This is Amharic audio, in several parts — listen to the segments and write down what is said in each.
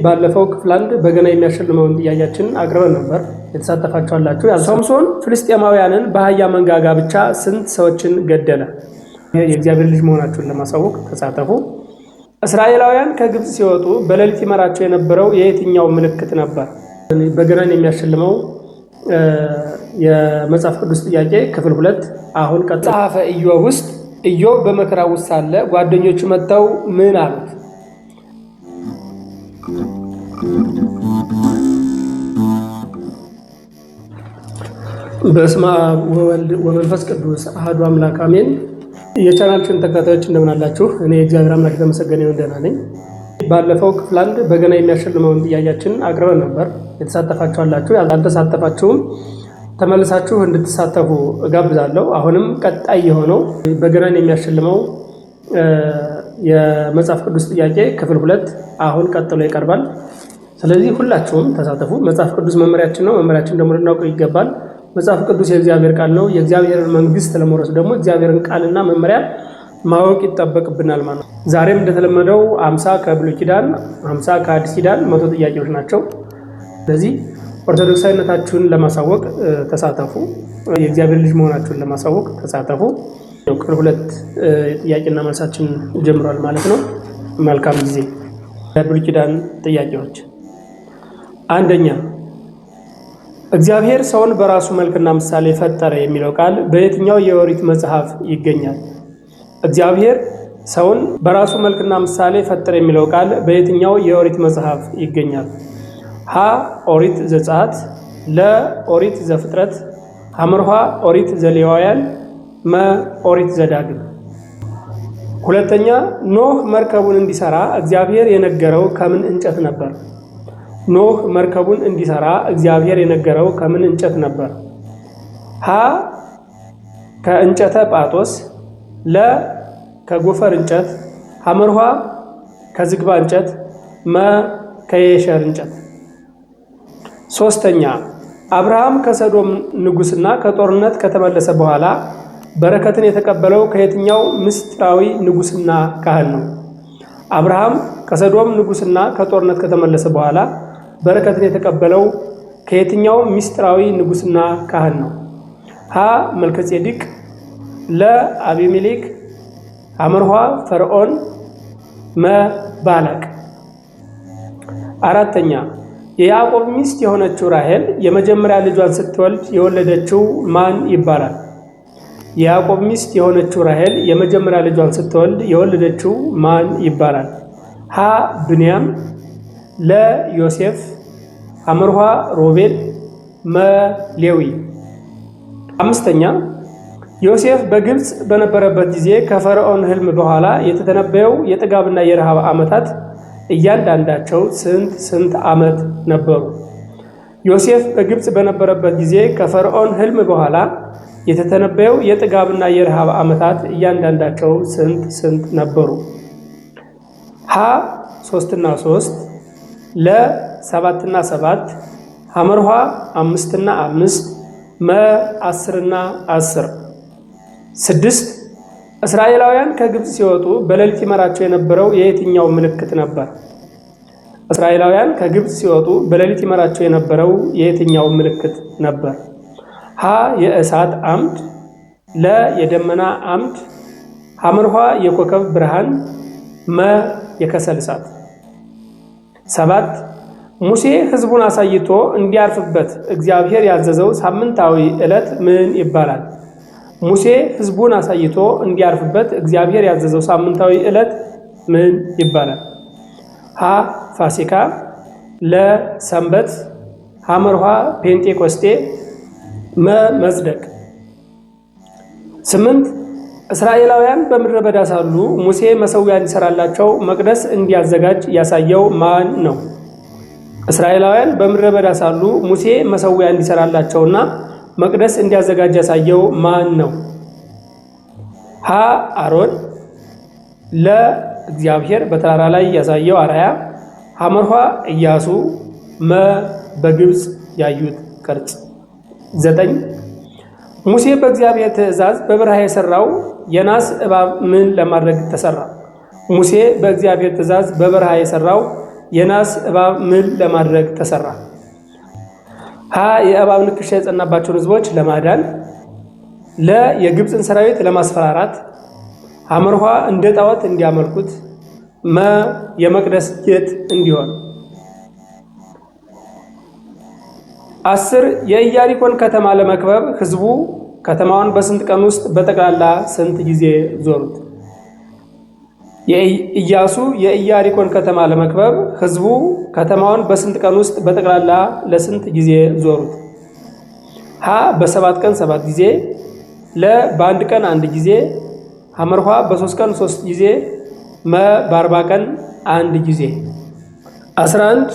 ባለፈው ክፍል አንድ በገና የሚያሸልመውን ጥያቄያችን አቅርበን ነበር። የተሳተፋችኋላችሁ። ሶምሶን ፍልስጤማውያንን በአህያ መንጋጋ ብቻ ስንት ሰዎችን ገደለ? የእግዚአብሔር ልጅ መሆናችሁን ለማሳወቅ ተሳተፉ። እስራኤላውያን ከግብፅ ሲወጡ በሌሊት ይመራቸው የነበረው የየትኛው ምልክት ነበር? በገናን የሚያሸልመው የመጽሐፍ ቅዱስ ጥያቄ ክፍል 2 አሁን መጽሐፈ ኢዮብ ውስጥ ኢዮብ በመከራ ውስጥ ሳለ ጓደኞቹ መጥተው ምን አሉት? በስመ አብ ወወልድ ወመንፈስ ቅዱስ አሐዱ አምላክ አሜን። የቻናላችን ተከታታዮች እንደምን አላችሁ? እኔ እግዚአብሔር አምላክ የተመሰገነ ይሁን ደህና ነኝ። ባለፈው ክፍል አንድ በገና የሚያሸልመውን ጥያቄያችን አቅርበን ነበር። የተሳተፋችኋላችሁ፣ ያልተሳተፋችሁም ተመልሳችሁ እንድትሳተፉ እጋብዛለሁ። አሁንም ቀጣይ የሆነው በገናን የሚያሸልመው የመጽሐፍ ቅዱስ ጥያቄ ክፍል 2 አሁን ቀጥሎ ይቀርባል። ስለዚህ ሁላችሁም ተሳተፉ። መጽሐፍ ቅዱስ መመሪያችን ነው። መመሪያችን ደግሞ ልናውቀው ይገባል። መጽሐፍ ቅዱስ የእግዚአብሔር ቃል ነው። የእግዚአብሔርን መንግስት ለመውረስ ደግሞ እግዚአብሔርን ቃልና መመሪያ ማወቅ ይጠበቅብናል ማለት ነው። ዛሬም እንደተለመደው 50 ከብሉይ ኪዳን 50 ከአዲስ ኪዳን 100 ጥያቄዎች ናቸው። ስለዚህ ኦርቶዶክሳዊነታችሁን ለማሳወቅ ተሳተፉ። የእግዚአብሔር ልጅ መሆናችሁን ለማሳወቅ ተሳተፉ። ክፍል 2 ጥያቄና መልሳችን ጀምሯል ማለት ነው። መልካም ጊዜ። የብሉይ ኪዳን ጥያቄዎች። አንደኛ፣ እግዚአብሔር ሰውን በራሱ መልክና ምሳሌ ፈጠረ የሚለው ቃል በየትኛው የኦሪት መጽሐፍ ይገኛል? እግዚአብሔር ሰውን በራሱ መልክና ምሳሌ ፈጠረ የሚለው ቃል በየትኛው የኦሪት መጽሐፍ ይገኛል? ሀ ኦሪት ዘጸአት፣ ለ ኦሪት ዘፍጥረት፣ ሐመርኋ ኦሪት ዘሌዋውያን፣ መ ኦሪት ዘዳግም። ሁለተኛ፣ ኖህ መርከቡን እንዲሰራ እግዚአብሔር የነገረው ከምን እንጨት ነበር? ኖህ መርከቡን እንዲሰራ እግዚአብሔር የነገረው ከምን እንጨት ነበር? ሀ ከእንጨተ ጳጦስ፣ ለ ከጎፈር እንጨት፣ ሐመርኋ ከዝግባ እንጨት፣ መ ከየሸር እንጨት። ሶስተኛ፣ አብርሃም ከሰዶም ንጉስና ከጦርነት ከተመለሰ በኋላ በረከትን የተቀበለው ከየትኛው ምስጢራዊ ንጉስና ካህን ነው? አብርሃም ከሰዶም ንጉስና ከጦርነት ከተመለሰ በኋላ በረከትን የተቀበለው ከየትኛው ምስጢራዊ ንጉስና ካህን ነው? ሀ መልከጼዴቅ፣ ለ አቢሜሌክ፣ ሐመርኋ ፈርዖን፣ መ ባላቅ። አራተኛ፣ የያዕቆብ ሚስት የሆነችው ራሔል የመጀመሪያ ልጇን ስትወልድ የወለደችው ማን ይባላል? የያዕቆብ ሚስት የሆነችው ራሔል የመጀመሪያ ልጇን ስትወልድ የወለደችው ማን ይባላል? ሀ ብንያም፣ ለ ዮሴፍ፣ ሐመርኋ ሮቤል፣ መ ሌዊ። አምስተኛ፣ ዮሴፍ በግብፅ በነበረበት ጊዜ ከፈርዖን ሕልም በኋላ የተተነበየው የጥጋብና የረሃብ ዓመታት እያንዳንዳቸው ስንት ዓመት ነበሩ? ዮሴፍ በግብፅ በነበረበት ጊዜ ከፈርዖን ሕልም በኋላ የተተነበየው የጥጋብና የረሃብ ዓመታት እያንዳንዳቸው ስንት ነበሩ? ሀ 3 እና 3፣ ለ 7 እና 7፣ ሐመርኋ 5 እና 5፣ መ 10 እና 10። 6 እስራኤላውያን ከግብፅ ሲወጡ በሌሊት ይመራቸው የነበረው የየትኛው ምልክት ነበር? እስራኤላውያን ከግብፅ ሲወጡ በሌሊት ይመራቸው የነበረው የየትኛው ምልክት ነበር? ሀ የእሳት አምድ፣ ለ የደመና አምድ፣ ሐመርኋ የኮከብ ብርሃን፣ መ የከሰል እሳት። 7 ሙሴ ሕዝቡን አሳይቶ እንዲያርፍበት እግዚአብሔር ያዘዘው ሳምንታዊ ዕለት ምን ይባላል? ሙሴ ሕዝቡን አሳይቶ እንዲያርፍበት እግዚአብሔር ያዘዘው ሳምንታዊ ዕለት ምን ይባላል? ሀ ፋሲካ፣ ለ ሰንበት፣ ሐመርኋ ፔንጤቆስጤ፣ መ መጽደቅ። 8 እስራኤላውያን በምድረ በዳ ሳሉ ሙሴ መሠዊያ እንዲሰራላቸው መቅደስ እንዲያዘጋጅ ያሳየው ማን ነው? እስራኤላውያን በምድረ በዳ ሳሉ ሙሴ መሠዊያ እንዲሰራላቸውና መቅደስ እንዲያዘጋጅ ያሳየው ማን ነው? ሀ አሮን፣ ለ እግዚአብሔር በተራራ ላይ ያሳየው አርአያ፣ ሐመርኋ ኢያሱ፣ መ በግብፅ ያዩት ቅርጽ። 9 ሙሴ በእግዚአብሔር ትእዛዝ በበረሃ የሰራው የናስ እባብ ምን ለማድረግ ተሰራ? ሙሴ በእግዚአብሔር ትእዛዝ በበረሃ የሰራው የናስ እባብ ምን ለማድረግ ተሰራ? ሀ የእባብ ንክሻ የጸናባቸውን ህዝቦች ለማዳን፣ ለ የግብፅን ሰራዊት ለማስፈራራት፣ ሐመርኋ እንደ ጣዖት እንዲያመልኩት፣ መ የመቅደስ ጌጥ እንዲሆን። 10 የኢያሪኮን ከተማ ለመክበብ ህዝቡ ከተማዋን በስንት ቀን ውስጥ በጠቅላላ ስንት ጊዜ ዞሩት? ኢያሱ የኢያሪኮን ከተማ ለመክበብ ህዝቡ ከተማዋን በስንት ቀን ውስጥ በጠቅላላ ለስንት ጊዜ ዞሩት? ሀ በ7 ቀን 7 ጊዜ፣ ለ በ1 ቀን 1 ጊዜ፣ ሐመርኋ በ3 ቀን 3 ጊዜ፣ መ በ40 ቀን 1 ጊዜ። 11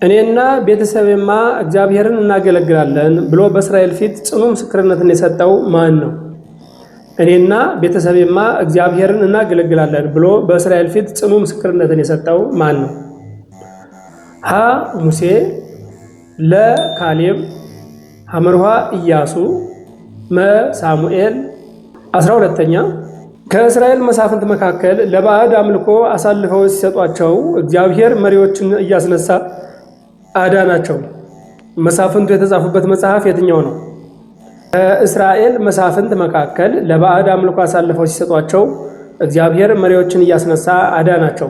እኔና ቤተሰቤማ እግዚአብሔርን እናገለግላለን ብሎ በእስራኤል ፊት ጽኑ ምስክርነትን የሰጠው ማን ነው? እኔና ቤተሰቤማ እግዚአብሔርን እናገለግላለን ብሎ በእስራኤል ፊት ጽኑ ምስክርነትን የሰጠው ማን ነው? ሀ ሙሴ፣ ለ ካሌብ፣ ሐመርኋ ኢያሱ፣ መ ሳሙኤል። 12ኛ ከእስራኤል መሳፍንት መካከል ለባዕድ አምልኮ አሳልፈው ሲሰጧቸው እግዚአብሔር መሪዎችን እያስነሳ አዳናቸው። መሳፍንቱ የተጻፉበት መጽሐፍ የትኛው ነው? ከእስራኤል መሳፍንት መካከል ለባዕድ አምልኮ አሳልፈው ሲሰጧቸው እግዚአብሔር መሪዎችን እያስነሳ አዳናቸው።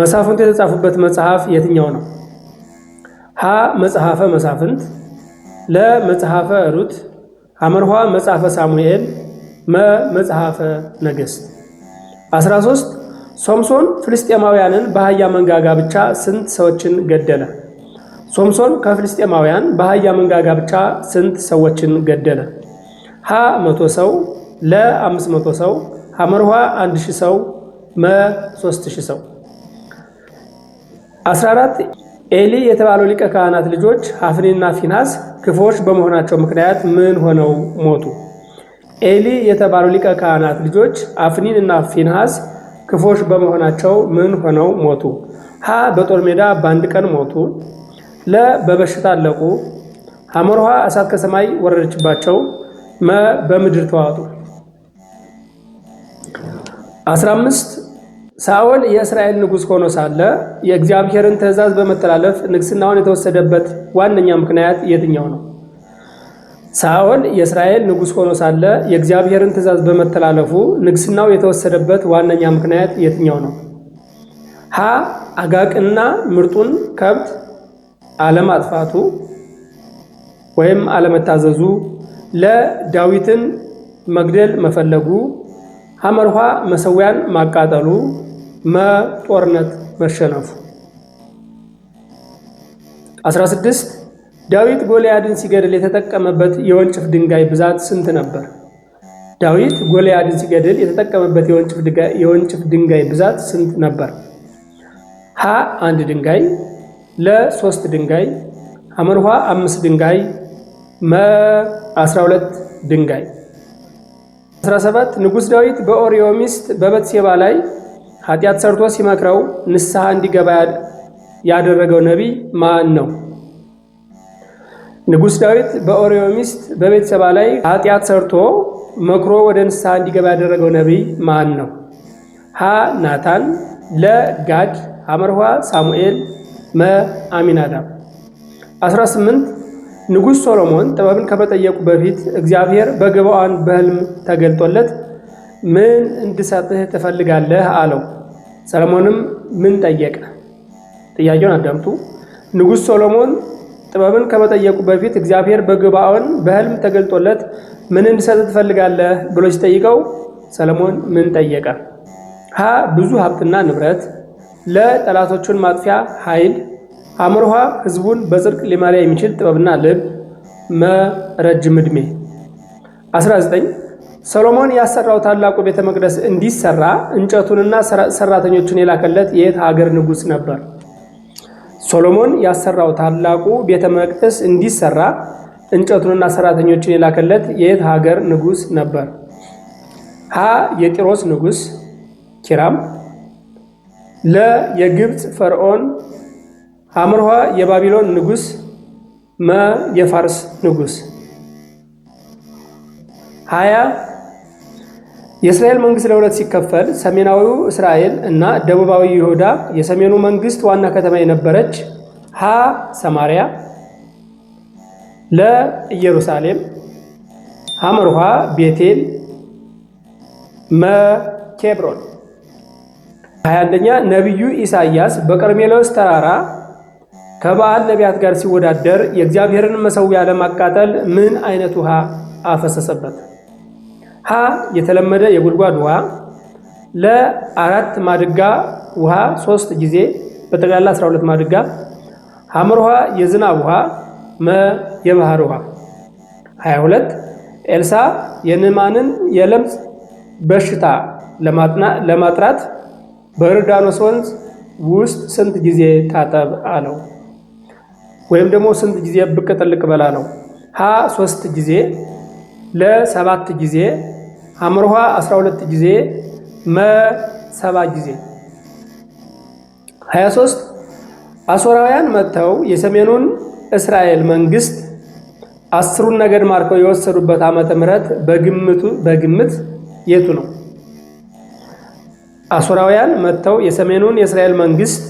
መሳፍንቱ የተጻፉበት መጽሐፍ የትኛው ነው? ሀ መጽሐፈ መሳፍንት፣ ለ መጽሐፈ ሩት፣ ሐመርኋ መጽሐፈ ሳሙኤል፣ መ መጽሐፈ ነገሥት። 13 ሶምሶን ፍልስጤማውያንን በአህያ መንጋጋ ብቻ ስንት ሰዎችን ገደለ? ሶምሶን ከፍልስጤማውያን በአህያ መንጋጋ ብቻ ስንት ሰዎችን ገደለ? ሀ 100 ሰው፣ ለ 500 ሰው፣ ሐመርኋ 1000 ሰው፣ መ 3000 ሰው። 14 ኤሊ የተባለው ሊቀ ካህናት ልጆች አፍኒንና ፊንሐስ ክፉዎች በመሆናቸው ምክንያት ምን ሆነው ሞቱ? ኤሊ የተባለው ሊቀ ካህናት ልጆች አፍኒን እና ፊንሐስ ክፉዎች በመሆናቸው ምን ሆነው ሞቱ? ሀ በጦር ሜዳ በአንድ ቀን ሞቱ፣ ለ በበሽታ አለቁ፣ ሐመርኋ እሳት ከሰማይ ወረደችባቸው፣ መ በምድር ተዋጡ። 15 ሳኦል የእስራኤል ንጉሥ ሆኖ ሳለ የእግዚአብሔርን ትእዛዝ በመተላለፍ ንግስናውን የተወሰደበት ዋነኛ ምክንያት የትኛው ነው? ሳኦል የእስራኤል ንጉሥ ሆኖ ሳለ የእግዚአብሔርን ትእዛዝ በመተላለፉ ንግስናው የተወሰደበት ዋነኛ ምክንያት የትኛው ነው? ሀ አጋቅና ምርጡን ከብት አለማጥፋቱ ወይም አለመታዘዙ፣ ለ ዳዊትን መግደል መፈለጉ፣ ሐመርኋ መሰዊያን ማቃጠሉ፣ መ ጦርነት መሸነፉ። 16 ዳዊት ጎልያድን ሲገድል የተጠቀመበት የወንጭፍ ድንጋይ ብዛት ስንት ነበር? ዳዊት ጎልያድን ሲገድል የተጠቀመበት የወንጭፍ ድንጋይ ብዛት ስንት ነበር? ሀ 1 ድንጋይ፣ ለ 3 ድንጋይ፣ ሐመርኋ 5 ድንጋይ፣ መ 12 ድንጋይ። 17 ንጉሥ ዳዊት በኦርዮ ሚስት በበትሴባ ላይ ኃጢአት ሰርቶ ሲመክረው ንስሐ እንዲገባ ያደረገው ነቢይ ማን ነው? ንጉሥ ዳዊት በኦርዮ ሚስት በቤተሰባ ላይ ኃጢአት ሰርቶ መክሮ ወደ ንስሐ እንዲገባ ያደረገው ነቢይ ማን ነው? ሀ ናታን፣ ለ ጋድ፣ ሐመርኋ ሳሙኤል፣ መ አሚናዳብ። 18 ንጉሥ ሶሎሞን ጥበብን ከመጠየቁ በፊት እግዚአብሔር በገባዖን በሕልም ተገልጦለት ምን እንድሰጥህ ትፈልጋለህ አለው። ሰሎሞንም ምን ጠየቀ? ጥያቄውን አዳምጡ። ንጉሥ ሶሎሞን ጥበብን ከመጠየቁ በፊት እግዚአብሔር በገባዖን በሕልም ተገልጦለት ምን እንድሰጥህ ትፈልጋለህ ብሎ ሲጠይቀው ሰሎሞን ምን ጠየቀ? ሀ ብዙ ሀብትና ንብረት፣ ለ ጠላቶቹን ማጥፊያ ኃይል፣ ሐመርኋ ሕዝቡን በጽድቅ ሊመራ የሚችል ጥበብና ልብ፣ መ ረጅም ዕድሜ። 19 ሰሎሞን ያሰራው ታላቁ ቤተ መቅደስ እንዲሰራ እንጨቱንና ሰራተኞቹን የላከለት የየት ሀገር ንጉሥ ነበር? ሶሎሞን ያሰራው ታላቁ ቤተ መቅደስ እንዲሰራ እንጨቱንና ሰራተኞቹን የላከለት የየት ሀገር ንጉሥ ነበር? ሀ የጢሮስ ንጉሥ ኪራም፣ ለ የግብፅ ፈርዖን፣ ሐመርኋ የባቢሎን ንጉሥ፣ መ የፋርስ ንጉሥ። 20 የእስራኤል መንግስት ለሁለት ሲከፈል ሰሜናዊው እስራኤል እና ደቡባዊ ይሁዳ የሰሜኑ መንግስት ዋና ከተማ የነበረች ሀ ሰማሪያ፣ ለ ኢየሩሳሌም፣ ሐመርሃ ቤቴል፣ መ ኬብሮን። 21ኛ ነቢዩ ኢሳይያስ በቀርሜሎስ ተራራ ከበዓል ነቢያት ጋር ሲወዳደር የእግዚአብሔርን መሠዊያ ለማቃጠል ምን አይነት ውሃ አፈሰሰበት? ሀ የተለመደ የጉድጓድ ውሃ፣ ለ 4 ማድጋ ውሃ 3 ጊዜ በጠቅላላ 12 ማድጋ፣ ሐመርሃ የዝናብ ውሃ፣ መ የባህር ውሃ። 22 ኤልሳ የንዕማንን የለምጽ በሽታ ለማጥራት በዮርዳኖስ ወንዝ ውስጥ ስንት ጊዜ ታጠብ አለው? ወይም ደግሞ ስንት ጊዜ ብቅ ጥልቅ በላ ነው? ሀ 3 ጊዜ፣ ለ 7 ጊዜ፣ ሐመርሃ 12 ጊዜ፣ መ 7 ጊዜ። 23 አሦራውያን መጥተው የሰሜኑን እስራኤል መንግስት 10ሩን ነገድ ማርከው የወሰዱበት ዓመተ ምህረት በግምት የቱ ነው? አሦራውያን መጥተው የሰሜኑን የእስራኤል መንግስት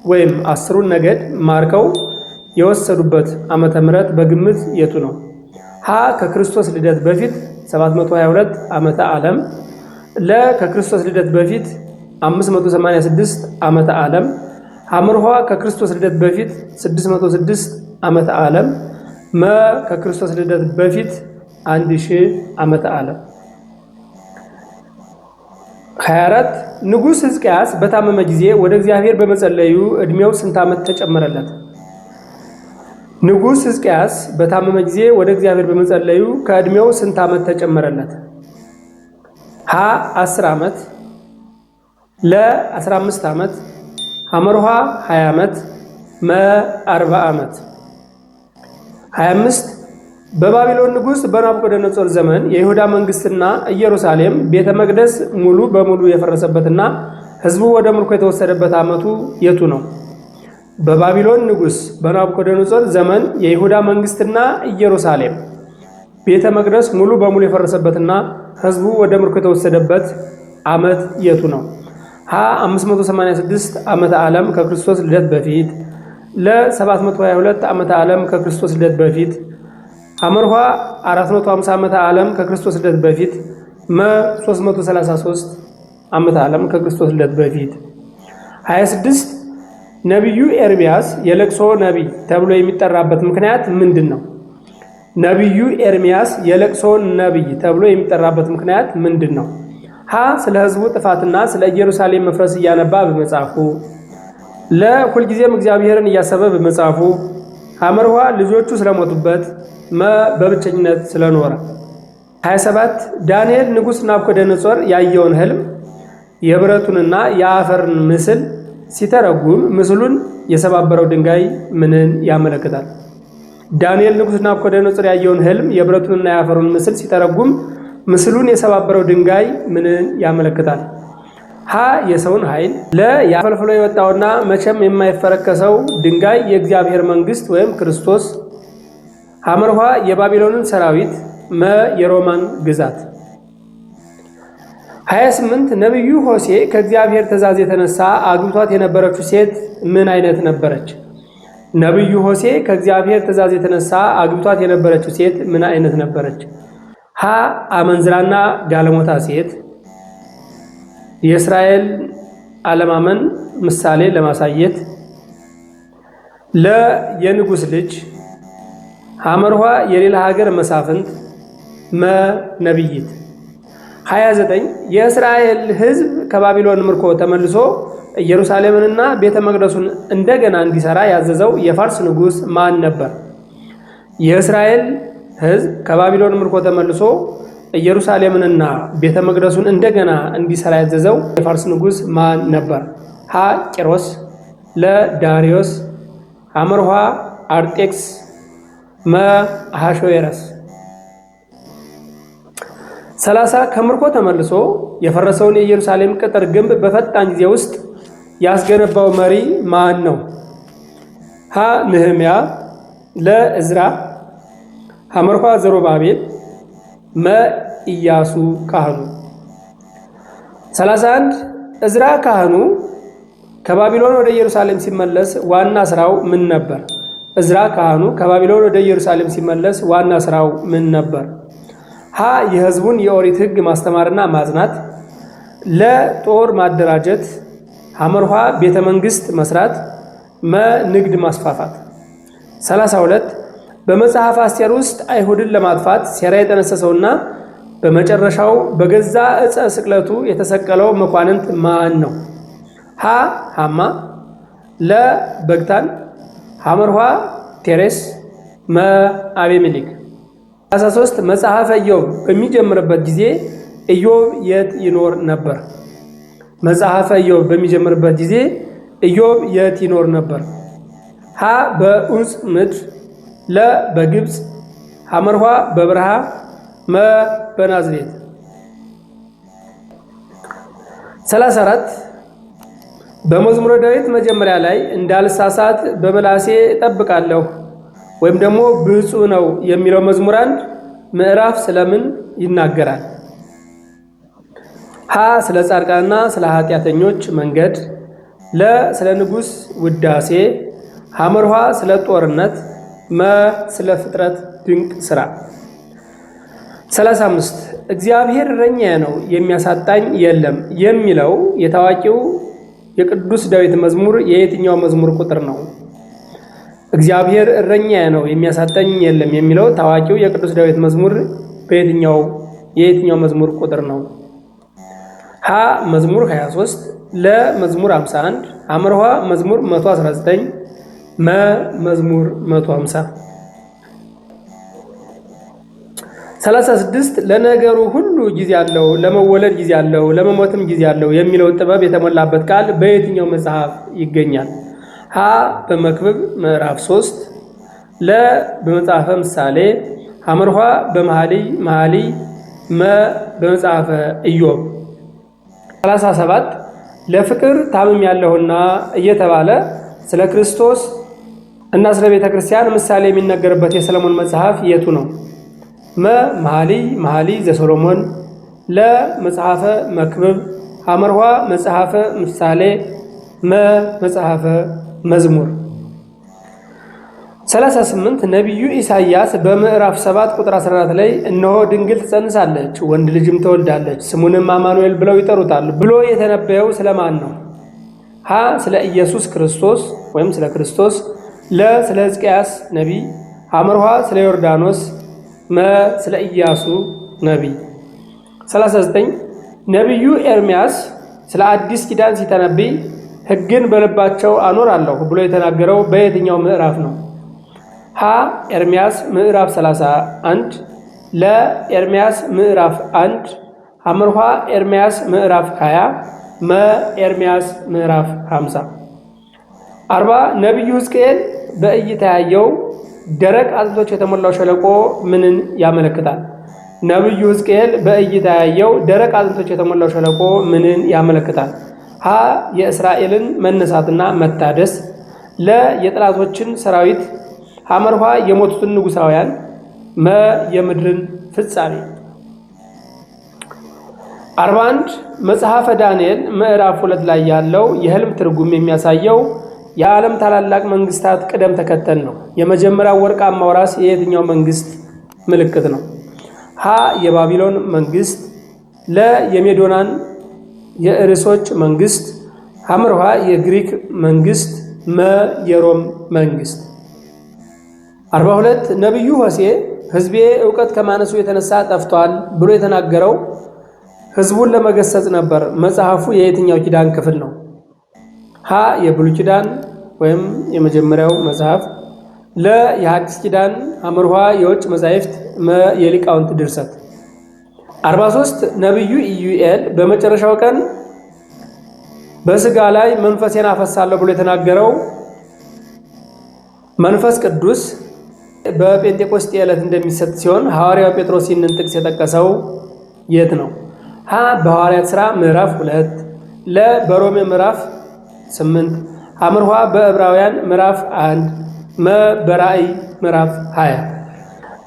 ወይም 10ሩን ነገድ ማርከው የወሰዱበት ዓመተ ምህረት በግምት የቱ ነው? ሀ ከክርስቶስ ልደት በፊት 722 ዓመተ ዓለም፣ ለ ከክርስቶስ ልደት በፊት 586 ዓመተ ዓለም፣ ሐመርሃ ከክርስቶስ ልደት በፊት 606 ዓመተ ዓለም፣ መ ከክርስቶስ ልደት በፊት 1000 ዓመተ ዓለም። 24 ንጉሥ ሕዝቅያስ በታመመ ጊዜ ወደ እግዚአብሔር በመጸለዩ ዕድሜው ስንት ዓመት ተጨመረለት? ንጉሥ ሕዝቅያስ በታመመ ጊዜ ወደ እግዚአብሔር በመጸለዩ ከዕድሜው ስንት ዓመት ተጨመረለት? ሀ 10 ዓመት፣ ለ 15 ዓመት፣ ሐመርሃ 20 ዓመት፣ መ 40 ዓመት። 25 በባቢሎን ንጉሥ በናቡከደነፆር ዘመን የይሁዳ መንግስትና ኢየሩሳሌም ቤተ መቅደስ ሙሉ በሙሉ የፈረሰበትና ሕዝቡ ወደ ምርኮ የተወሰደበት ዓመቱ የቱ ነው? በባቢሎን ንጉሥ በናቡከደነፆር ዘመን የይሁዳ መንግስትና ኢየሩሳሌም ቤተ መቅደስ ሙሉ በሙሉ የፈረሰበትና ሕዝቡ ወደ ምርኮ የተወሰደበት ዓመት የቱ ነው? ሀ 586 ዓመተ ዓለም ከክርስቶስ ልደት በፊት፣ ለ 722 ዓመተ ዓለም ከክርስቶስ ልደት በፊት፣ ሐመርሃ 450 ዓመተ ዓለም ከክርስቶስ ልደት በፊት፣ መ 333 ዓመተ ዓለም ከክርስቶስ ልደት በፊት። 26 ነቢዩ ኤርምያስ የለቅሶ ነቢይ ተብሎ የሚጠራበት ምክንያት ምንድን ነው? ነቢዩ ኤርምያስ የለቅሶ ነቢይ ተብሎ የሚጠራበት ምክንያት ምንድን ነው? ሀ ስለ ሕዝቡ ጥፋትና ስለ ኢየሩሳሌም መፍረስ እያነባ በመጻፉ፣ ለ ሁልጊዜም እግዚአብሔርን እያሰበ በመጻፉ፣ ሐመርሃ ልጆቹ ስለሞቱበት፣ መ በብቸኝነት ስለኖረ። 27 ዳንኤል ንጉሥ ናቡከደነፆር ያየውን ህልም የብረቱንና የአፈርን ምስል ሲተረጉም ምስሉን የሰባበረው ድንጋይ ምንን ያመለክታል? ዳንኤል ንጉሥ ናቡከደነፆር ያየውን ህልም የብረቱንና የአፈሩን ምስል ሲተረጉም ምስሉን የሰባበረው ድንጋይ ምንን ያመለክታል? ሀ የሰውን ኃይል፣ ለ ያፈልፍሎ የወጣውና መቼም የማይፈረከሰው ድንጋይ የእግዚአብሔር መንግስት ወይም ክርስቶስ፣ ሐመርሃ የባቢሎንን ሰራዊት፣ መ የሮማን ግዛት። 28 ነቢዩ ሆሴ ከእግዚአብሔር ትእዛዝ የተነሳ አግብቷት የነበረችው ሴት ምን አይነት ነበረች? ነቢዩ ሆሴ ከእግዚአብሔር ትእዛዝ የተነሳ አግብቷት የነበረችው ሴት ምን አይነት ነበረች? ሀ አመንዝራና ጋለሞታ ሴት፣ የእስራኤል አለማመን ምሳሌ ለማሳየት፣ ለ የንጉሥ ልጅ፣ ሐመርሃ የሌላ ሀገር መሳፍንት፣ መ ነቢይት። 29 የእስራኤል ሕዝብ ከባቢሎን ምርኮ ተመልሶ ኢየሩሳሌምንና ቤተ መቅደሱን እንደገና እንዲሰራ ያዘዘው የፋርስ ንጉሥ ማን ነበር? የእስራኤል ሕዝብ ከባቢሎን ምርኮ ተመልሶ ኢየሩሳሌምንና ቤተ መቅደሱን እንደገና እንዲሰራ ያዘዘው የፋርስ ንጉሥ ማን ነበር? ሀ ቂሮስ፣ ለ ዳሪዮስ፣ ሐመርሃ አርጤክስ፣ መ አሐሽዌሮስ። 30 ከምርኮ ተመልሶ የፈረሰውን የኢየሩሳሌም ቅጥር ግንብ በፈጣን ጊዜ ውስጥ ያስገነባው መሪ ማን ነው? ሀ ነህምያ፣ ለ ዕዝራ፣ ሐመርሃ ዘሩባቤል፣ መ ኢያሱ ካህኑ። 31 ዕዝራ ካህኑ ከባቢሎን ወደ ኢየሩሳሌም ሲመለስ ዋና ስራው ምን ነበር? ዕዝራ ካህኑ ከባቢሎን ወደ ኢየሩሳሌም ሲመለስ ዋና ስራው ምን ነበር? ሀ የሕዝቡን የኦሪት ሕግ ማስተማርና ማጽናት፣ ለጦር ማደራጀት፣ ሐመርኋ ቤተ መንግሥት መስራት፣ ንግድ ማስፋፋት። 32 በመጽሐፍ አስቴር ውስጥ አይሁድን ለማጥፋት ሴራ የጠነሰሰውና በመጨረሻው በገዛ ዕፀ ስቅለቱ የተሰቀለው መኳንንት ማን ነው? ሀ ሐማ፣ ለ በግታን፣ ሐመርኋ ቴሬስ፣ አቤሜሌክ። 33 መጽሐፈ ኢዮብ በሚጀምርበት ጊዜ ኢዮብ የት ይኖር ነበር? መጽሐፈ ኢዮብ በሚጀምርበት ጊዜ ኢዮብ የት ይኖር ነበር? ሀ በዑፅ ምድር፣ ለ በግብፅ፣ ሐመርኋ በበረሃ፣ በናዝሬት። 34 በመዝሙረ ዳዊት መጀመሪያ ላይ እንዳልሳሳት በመላሴ እጠብቃለሁ ወይም ደግሞ ብፁዕ ነው የሚለው መዝሙር 1 ምዕራፍ ስለምን ይናገራል? ሀ ስለ ጻድቃንና ስለ ኃጢአተኞች መንገድ፣ ለ ስለ ንጉሥ ውዳሴ፣ ሐመርኋ ስለ ጦርነት፣ ስለ ፍጥረት ድንቅ ሥራ። 35 እግዚአብሔር እረኛዬ ነው የሚያሳጣኝ የለም የሚለው የታዋቂው የቅዱስ ዳዊት መዝሙር የየትኛው መዝሙር ቁጥር ነው? እግዚአብሔር እረኛዬ ነው የሚያሳጣኝ የለም የሚለው ታዋቂው የቅዱስ ዳዊት መዝሙር የየትኛው መዝሙር ቁጥር ነው? ሀ መዝሙር 23፣ ለ መዝሙር 51፣ ሐመርኋ መዝሙር 119፣ መዝሙር 150። 36 ለነገሩ ሁሉ ጊዜ አለው፣ ለመወለድ ጊዜ አለው፣ ለመሞትም ጊዜ አለው የሚለው ጥበብ የተሞላበት ቃል በየትኛው መጽሐፍ ይገኛል? ሀ በመክብብ ምዕራፍ 3፣ ለ በመጽሐፈ ምሳሌ፣ ሐመርኋ በመኃልይ፣ በመጽሐፈ ኢዮብ። 37 ለፍቅር ታምም ያለውና እየተባለ ስለ ክርስቶስ እና ስለ ቤተ ክርስቲያን ምሳሌ የሚነገርበት የሰለሞን መጽሐፍ የቱ ነው? መኃልይ ዘሰሎሞን፣ ለ መጽሐፈ መክብብ፣ ሐመርኋ መጽሐፈ ምሳሌ፣ መጽሐፈ መዝሙር። 38 ነቢዩ ኢሳይያስ በምዕራፍ 7 ቁጥር 14 ላይ እነሆ ድንግል ትጸንሳለች ወንድ ልጅም ትወልዳለች ስሙንም አማኑኤል ብለው ይጠሩታል ብሎ የተነበየው ስለማን ነው? ሀ ስለ ኢየሱስ ክርስቶስ ወይም ስለ ክርስቶስ፣ ለ ስለ ሕዝቅያስ ነቢይ፣ ሐመርኋ ስለ ዮርዳኖስ፣ ስለ ኢያሱ ነቢይ። 39 ነቢዩ ኤርምያስ ስለ አዲስ ኪዳን ሲተነብይ ሕግን በልባቸው አኖራለሁ ብሎ የተናገረው በየትኛው ምዕራፍ ነው? ሀ ኤርምያስ ምዕራፍ 31፣ ለ ኤርምያስ ምዕራፍ 1፣ ሐመርኋ ኤርምያስ ምዕራፍ 20፣ ኤርምያስ ምዕራፍ 50። 40 ነቢዩ ሕዝቅኤል በእይታ ያየው ደረቅ አጥንቶች የተሞላው ሸለቆ ምንን ያመለክታል? ነቢዩ ሕዝቅኤል በእይታ ያየው ደረቅ አጥንቶች የተሞላው ሸለቆ ምንን ያመለክታል? ሀ የእስራኤልን መነሳትና መታደስ፣ ለ የጠላቶችን ሰራዊት፣ ሐመርኋ የሞቱትን ንጉሳውያን፣ የምድርን ፍጻሜ። 41 መጽሐፈ ዳንኤል ምዕራፍ 2 ላይ ያለው የህልም ትርጉም የሚያሳየው የዓለም ታላላቅ መንግስታት ቅደም ተከተል ነው። የመጀመሪያው ወርቃማው ራስ የየትኛው መንግስት ምልክት ነው? ሀ የባቢሎን መንግስት፣ ለ የሜዶናን የእርሶች መንግስት፣ ሐመርኋ የግሪክ መንግስት፣ የሮም መንግስት። 42 ነቢዩ ሆሴዕ ህዝቤ ዕውቀት ከማነሱ የተነሳ ጠፍቷል ብሎ የተናገረው ህዝቡን ለመገሰጽ ነበር። መጽሐፉ የየትኛው ኪዳን ክፍል ነው? ሀ የብሉይ ኪዳን ወይም የመጀመሪያው መጽሐፍ፣ ለ የሐዲስ ኪዳን፣ ሐመርኋ የውጭ መጻሕፍት፣ የሊቃውንት ድርሰት። 43 ነቢዩ ኢዩኤል በመጨረሻው ቀን በስጋ ላይ መንፈሴን አፈሳለሁ ብሎ የተናገረው መንፈስ ቅዱስ በጴንጤቆስጤ ዕለት እንደሚሰጥ ሲሆን ሐዋርያው ጴጥሮስ ይህንን ጥቅስ የጠቀሰው የት ነው? ሀ በሐዋርያት ሥራ ምዕራፍ 2፣ ለ በሮሜ ምዕራፍ 8፣ ሐመርኋ በዕብራውያን ምዕራፍ 1፣ በራእይ ምዕራፍ 20።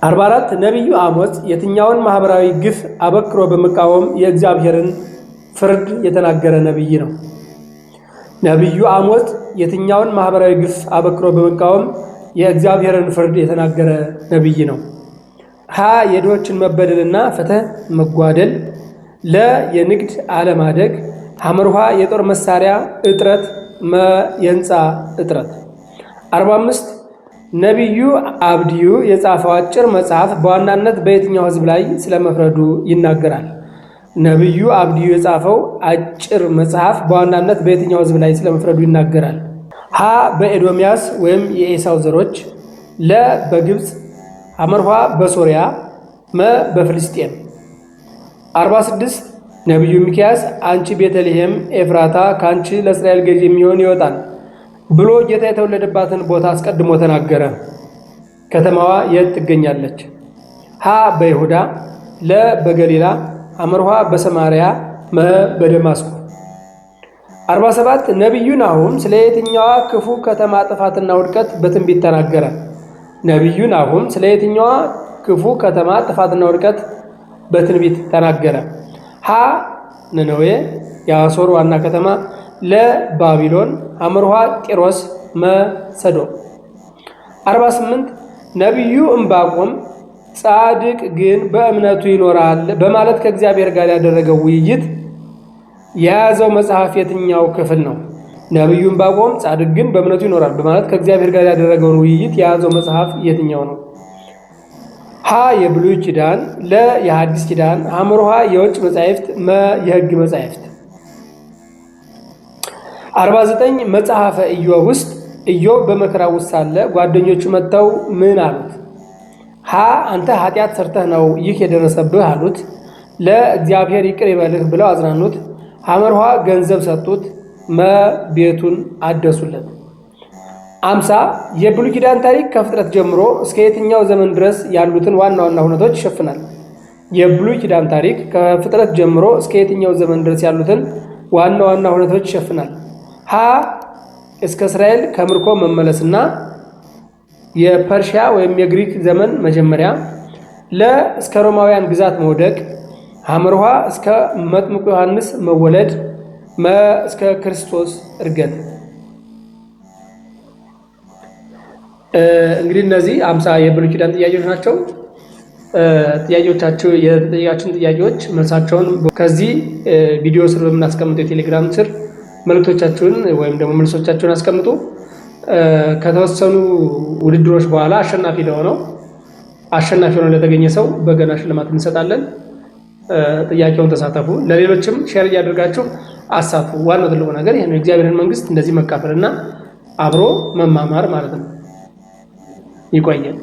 44 ነቢዩ አሞጽ የትኛውን ማህበራዊ ግፍ አበክሮ በመቃወም የእግዚአብሔርን ፍርድ የተናገረ ነቢይ ነው። ነቢዩ አሞጽ የትኛውን ማህበራዊ ግፍ አበክሮ በመቃወም የእግዚአብሔርን ፍርድ የተናገረ ነቢይ ነው። ሀ የድሆችን መበደልና ፍትህ መጓደል፣ ለ የንግድ አለማደግ፣ ሐመርሃ የጦር መሳሪያ እጥረት፣ መ የህንፃ እጥረት። 45 ነቢዩ አብድዩ የጻፈው አጭር መጽሐፍ በዋናነት በየትኛው ህዝብ ላይ ስለመፍረዱ ይናገራል? ነቢዩ አብድዩ የጻፈው አጭር መጽሐፍ በዋናነት በየትኛው ህዝብ ላይ ስለመፍረዱ ይናገራል? ሀ በኤዶምያስ ወይም የኤሳው ዘሮች፣ ለ በግብፅ፣ ሐመርሃ በሶሪያ፣ መ በፍልስጤም። 46 ነቢዩ ሚክያስ አንቺ ቤተልሔም ኤፍራታ ከአንቺ ለእስራኤል ገዥ የሚሆን ይወጣል ብሎ ጌታ የተወለደባትን ቦታ አስቀድሞ ተናገረ። ከተማዋ የት ትገኛለች? ሀ በይሁዳ፣ ለ በገሊላ፣ ሐመርሃ በሰማርያ፣ መ በደማስቆ። 47 ነቢዩ ናሁም ስለ የትኛዋ ክፉ ከተማ ጥፋትና ውድቀት በትንቢት ተናገረ? ነቢዩ ናሁም ስለ የትኛዋ ክፉ ከተማ ጥፋትና ውድቀት በትንቢት ተናገረ? ሀ ነነዌ የአሦር ዋና ከተማ፣ ለ ባቢሎን፣ ሐመርሃ ጢሮስ፣ መ ሰዶም። 48 ነቢዩ ዕንባቆም ጻድቅ ግን በእምነቱ ይኖራል በማለት ከእግዚአብሔር ጋር ያደረገው ውይይት የያዘው መጽሐፍ የትኛው ክፍል ነው? ነቢዩ ዕንባቆም ጻድቅ ግን በእምነቱ ይኖራል በማለት ከእግዚአብሔር ጋር ያደረገውን ውይይት የያዘው መጽሐፍ የትኛው ነው? ሀ የብሉይ ኪዳን፣ ለ የሐዲስ ኪዳን፣ ሐመርሃ የውጭ መጻሕፍት፣ መ የሕግ መጻሕፍት። 49 መጽሐፈ ኢዮብ ውስጥ ኢዮብ በመከራ ውስጥ ሳለ ጓደኞቹ መጥተው ምን አሉት? ሀ አንተ ኃጢአት ሰርተህ ነው ይህ የደረሰብህ አሉት። ለ እግዚአብሔር ይቅር ይበልህ ብለው አጽናኑት። ሐመርሃ ገንዘብ ሰጡት። መ ቤቱን አደሱለት። 50 የብሉይ ኪዳን ታሪክ ከፍጥረት ጀምሮ እስከ የትኛው ዘመን ድረስ ያሉትን ዋና ዋና ሁነቶች ይሸፍናል? የብሉይ ኪዳን ታሪክ ከፍጥረት ጀምሮ እስከ የትኛው ዘመን ድረስ ያሉትን ዋና ዋና ሁነቶች ይሸፍናል? ሀ እስከ እስራኤል ከምርኮ መመለስና የፐርሺያ ወይም የግሪክ ዘመን መጀመሪያ፣ ለ እስከ ሮማውያን ግዛት መውደቅ፣ ሐመርሃ እስከ መጥምቁ ዮሐንስ መወለድ፣ መ እስከ ክርስቶስ እርገት። እንግዲህ እነዚህ 50 የብሉይ ኪዳን ጥያቄዎች ናቸው። ጥያቄዎቻችሁ የተጠየቃችሁን ጥያቄዎች መልሳቸውን ከዚህ ቪዲዮ ስር በምናስቀምጠው የቴሌግራም ስር መልእክቶቻችሁን ወይም ደግሞ መልሶቻችሁን አስቀምጡ። ከተወሰኑ ውድድሮች በኋላ አሸናፊ ሆኖ ለተገኘ ሰው በገና ሽልማት እንሰጣለን። ጥያቄውን ተሳተፉ። ለሌሎችም ሼር እያደረጋችሁ አሳፉ። ዋናው ትልቁ ነገር ይሄ ነው፣ የእግዚአብሔርን መንግስት እንደዚህ መካፈልና አብሮ መማማር ማለት ነው። ይቆየን።